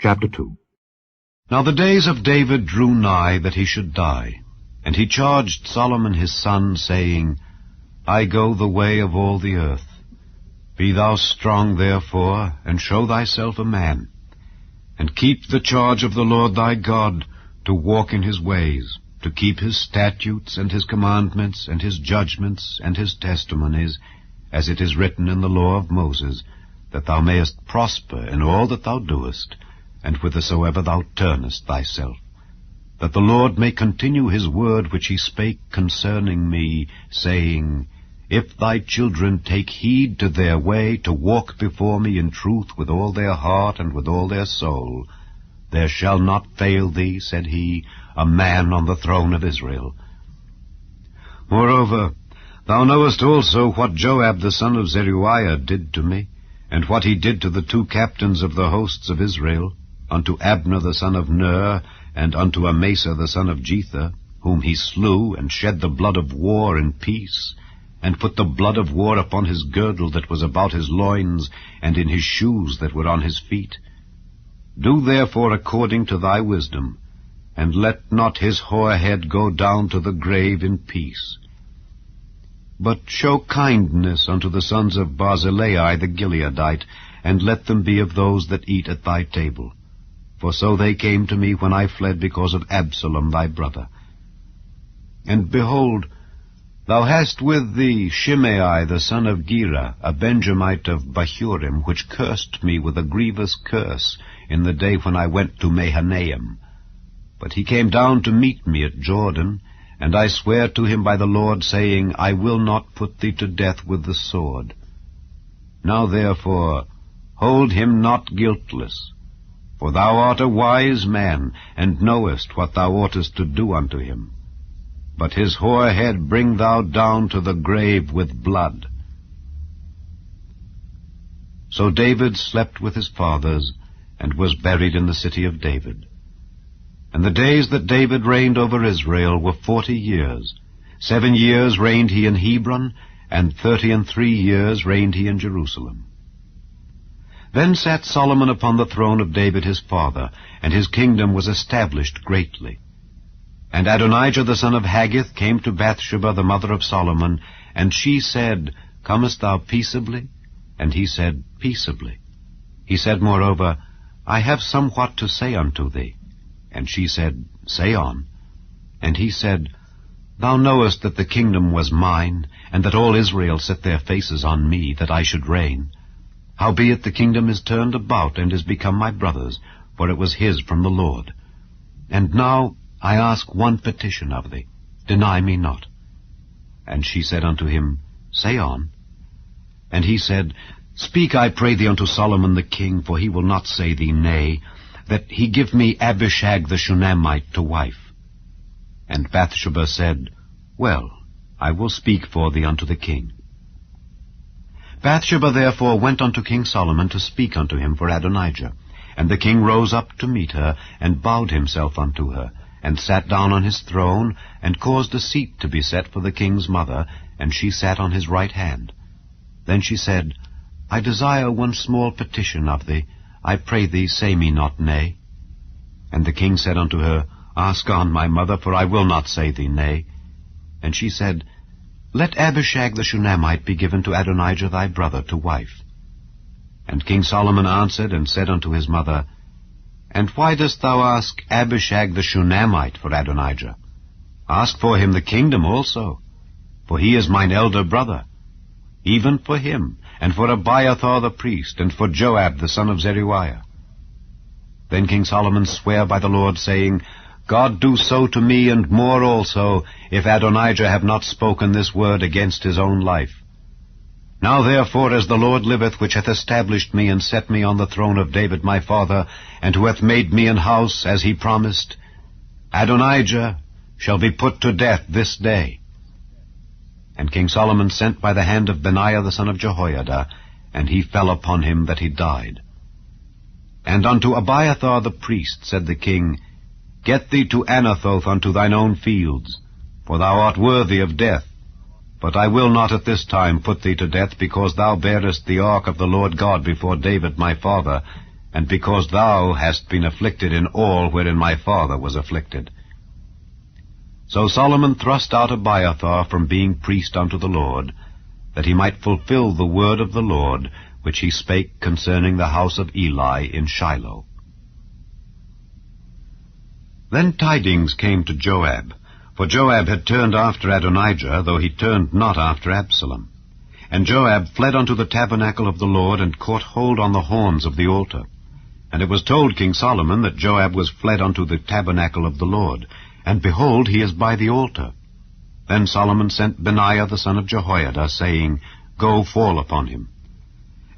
Chapter 2. Now the days of David drew nigh that he should die, and he charged Solomon his son, saying, I go the way of all the earth. Be thou strong therefore, and show thyself a man, and keep the charge of the Lord thy God, to walk in his ways, to keep his statutes and his commandments and his judgments and his testimonies, as it is written in the law of Moses, that thou mayest prosper in all that thou doest, and whithersoever thou turnest thyself, that the Lord may continue his word which he spake concerning me, saying, If thy children take heed to their way, to walk before me in truth with all their heart and with all their soul, there shall not fail thee, said he, a man on the throne of Israel. Moreover, thou knowest also what Joab the son of Zeruiah did to me, and what he did to the two captains of the hosts of Israel, unto Abner the son of Ner, and unto Amasa the son of Jether, whom he slew, and shed the blood of war in peace, and put the blood of war upon his girdle that was about his loins, and in his shoes that were on his feet. Do therefore according to thy wisdom, and let not his hoar head go down to the grave in peace. But show kindness unto the sons of Barzillai the Gileadite, and let them be of those that eat at thy table. For so they came to me when I fled because of Absalom thy brother. And behold, thou hast with thee Shimei the son of Gera, a Benjamite of Bahurim, which cursed me with a grievous curse in the day when I went to Mahanaim. But he came down to meet me at Jordan, and I swear to him by the Lord, saying, I will not put thee to death with the sword. Now therefore hold him not guiltless, for thou art a wise man, and knowest what thou oughtest to do unto him. But his hoar head bring thou down to the grave with blood. So David slept with his fathers, and was buried in the city of David. And the days that David reigned over Israel were 40 years. 7 years reigned he in Hebron, and 33 years reigned he in Jerusalem. Then sat Solomon upon the throne of David his father, and his kingdom was established greatly. And Adonijah the son of Haggith came to Bathsheba the mother of Solomon, and she said, Comest thou peaceably? And he said, Peaceably. He said moreover, I have somewhat to say unto thee. And she said, Say on. And he said, Thou knowest that the kingdom was mine, and that all Israel set their faces on me, that I should reign. Howbeit the kingdom is turned about, and is become my brother's, for it was his from the Lord. And now I ask one petition of thee, deny me not. And she said unto him, Say on. And he said, Speak, I pray thee, unto Solomon the king, for he will not say thee nay, that he give me Abishag the Shunammite to wife. And Bathsheba said, Well, I will speak for thee unto the king. Bathsheba therefore went unto King Solomon to speak unto him for Adonijah. And the king rose up to meet her, and bowed himself unto her, and sat down on his throne, and caused a seat to be set for the king's mother, and she sat on his right hand. Then she said, I desire one small petition of thee. I pray thee, say me not nay. And the king said unto her, Ask on, my mother, for I will not say thee nay. And she said, Let Abishag the Shunammite be given to Adonijah thy brother to wife. And King Solomon answered and said unto his mother, And why dost thou ask Abishag the Shunammite for Adonijah? Ask for him the kingdom also, for he is mine elder brother, even for him, and for Abiathar the priest, and for Joab the son of Zeruiah. Then King Solomon sware by the Lord, saying, God do so to me, and more also, if Adonijah have not spoken this word against his own life. Now therefore, as the Lord liveth, which hath established me, and set me on the throne of David my father, and who hath made me an house, as he promised, Adonijah shall be put to death this day. And King Solomon sent by the hand of Benaiah the son of Jehoiada, and he fell upon him that he died. And unto Abiathar the priest said the king, Get thee to Anathoth unto thine own fields, for thou art worthy of death. But I will not at this time put thee to death, because thou bearest the ark of the Lord God before David my father, and because thou hast been afflicted in all wherein my father was afflicted. So Solomon thrust out Abiathar from being priest unto the Lord, that he might fulfill the word of the Lord, which he spake concerning the house of Eli in Shiloh. Then tidings came to Joab, for Joab had turned after Adonijah, though he turned not after Absalom. And Joab fled unto the tabernacle of the Lord, and caught hold on the horns of the altar. And it was told King Solomon that Joab was fled unto the tabernacle of the Lord, and behold, he is by the altar. Then Solomon sent Benaiah the son of Jehoiada, saying, Go, fall upon him.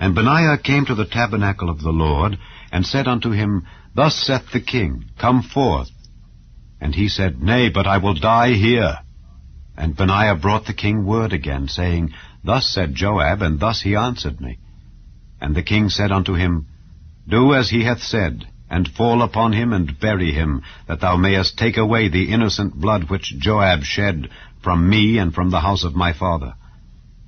And Benaiah came to the tabernacle of the Lord, and said unto him, Thus saith the king, Come forth. And he said, Nay, but I will die here. And Benaiah brought the king word again, saying, Thus said Joab, and thus he answered me. And the king said unto him, Do as he hath said, and fall upon him, and bury him, that thou mayest take away the innocent blood which Joab shed from me and from the house of my father.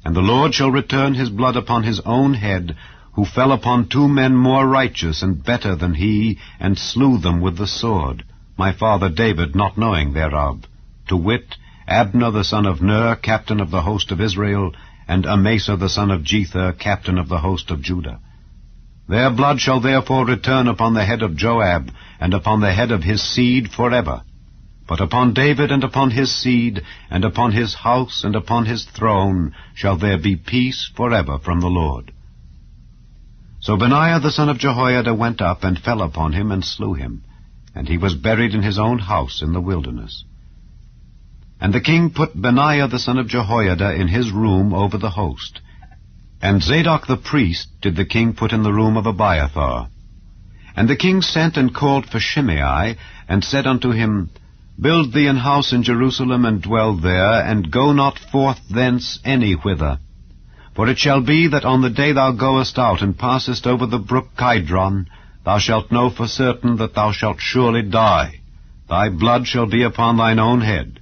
And the Lord shall return his blood upon his own head, who fell upon 2 men more righteous and better than he, and slew them with the sword, my father David not knowing thereof, to wit, Abner the son of Ner, captain of the host of Israel, and Amasa the son of Jether, captain of the host of Judah. Their blood shall therefore return upon the head of Joab, and upon the head of his seed forever. But upon David and upon his seed, and upon his house and upon his throne, shall there be peace forever from the Lord. So Benaiah the son of Jehoiada went up, and fell upon him, and slew him. And he was buried in his own house in the wilderness. And the king put Benaiah the son of Jehoiada in his room over the host. And Zadok the priest did the king put in the room of Abiathar. And the king sent and called for Shimei, and said unto him, Build thee an house in Jerusalem, and dwell there, and go not forth thence any whither. For it shall be that on the day thou goest out, and passest over the brook Kidron, thou shalt know for certain that thou shalt surely die. Thy blood shall be upon thine own head.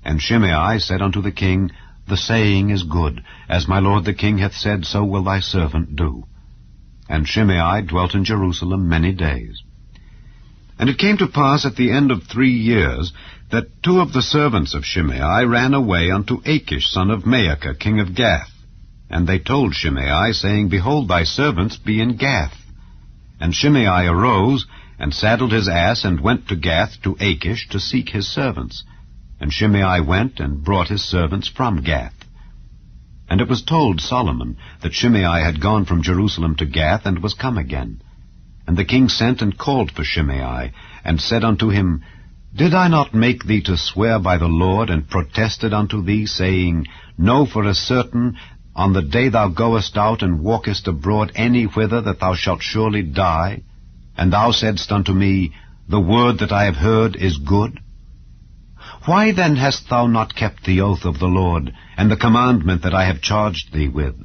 And Shimei said unto the king, The saying is good. As my lord the king hath said, so will thy servant do. And Shimei dwelt in Jerusalem many days. And it came to pass at the end of 3 years, that 2 of the servants of Shimei ran away unto Achish son of Maacah, king of Gath. And they told Shimei, saying, Behold, thy servants be in Gath. And Shimei arose, and saddled his ass, and went to Gath to Achish to seek his servants. And Shimei went, and brought his servants from Gath. And it was told Solomon that Shimei had gone from Jerusalem to Gath, and was come again. And the king sent and called for Shimei, and said unto him, Did I not make thee to swear by the Lord, and protested unto thee, saying, Know for a certain, on the day thou goest out, and walkest abroad any whither, that thou shalt surely die? And thou saidst unto me, The word that I have heard is good? Why then hast thou not kept the oath of the Lord, and the commandment that I have charged thee with?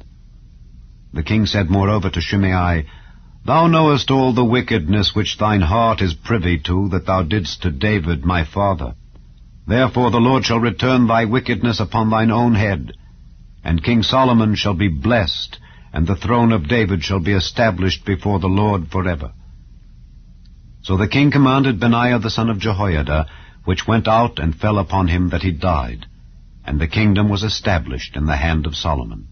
The king said moreover to Shimei, Thou knowest all the wickedness which thine heart is privy to, that thou didst to David my father. Therefore the Lord shall return thy wickedness upon thine own head. And King Solomon shall be blessed, and the throne of David shall be established before the Lord forever. So the king commanded Benaiah the son of Jehoiada, which went out and fell upon him that he died. And the kingdom was established in the hand of Solomon.